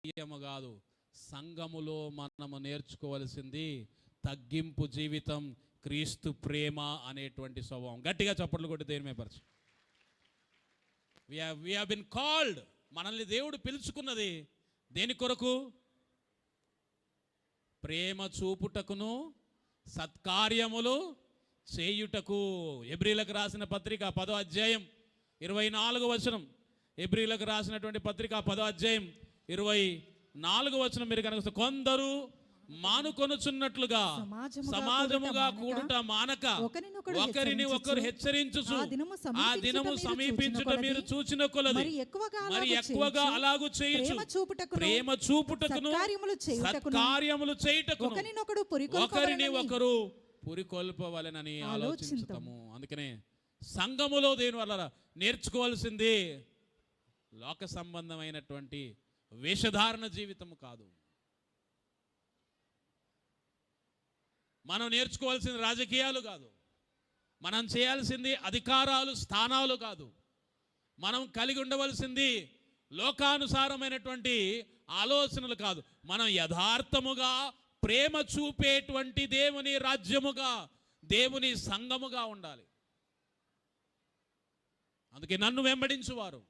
కాదు, సంఘములో మనము నేర్చుకోవాల్సింది తగ్గింపు జీవితం, క్రీస్తు ప్రేమ అనేటువంటి స్వభావం. గట్టిగా చప్పట్లు కొట్టి దేనిమే పరచు. we have been called, మనల్ని దేవుడు పిలుచుకున్నది దేని కొరకు? ప్రేమ చూపుటకును సత్కార్యములు చేయుటకు. హెబ్రీలకు రాసిన పత్రిక 10వ అధ్యాయం 24వ వచనం. హెబ్రీలకు రాసినటువంటి పత్రిక 10వ అధ్యాయం 24వ వచనం మీరు కనుక, కొందరు మానుకొనుచున్నట్లుగా సమాజముగా కూడుట మానక ఒకరిని ఒకరు హెచ్చరించుచు ఆ దినము సమీపించుట మీరు చూచిన కొలది మరి ఎక్కువగా అలాగు చేయుచు ప్రేమ చూపుటకును సత్కార్యములు చేయుటకును ఒకరిని ఒకరు పురికొల్పవలెనని ఆలోచించుతాము. అందుకనే సంఘములో దేని వల్ల నేర్చుకోవాల్సింది లోక సంబంధమైనటువంటి వేషధారణ జీవితము కాదు. మనం నేర్చుకోవాల్సింది రాజకీయాలు కాదు. మనం చేయాల్సింది అధికారాలు, స్థానాలు కాదు. మనం కలిగి ఉండవలసింది లోకానుసారమైనటువంటి ఆలోచనలు కాదు. మనం యథార్థముగా ప్రేమ చూపేటువంటి దేవుని రాజ్యముగా, దేవుని సంఘముగా ఉండాలి. అందుకే నన్ను వెంబడించువారు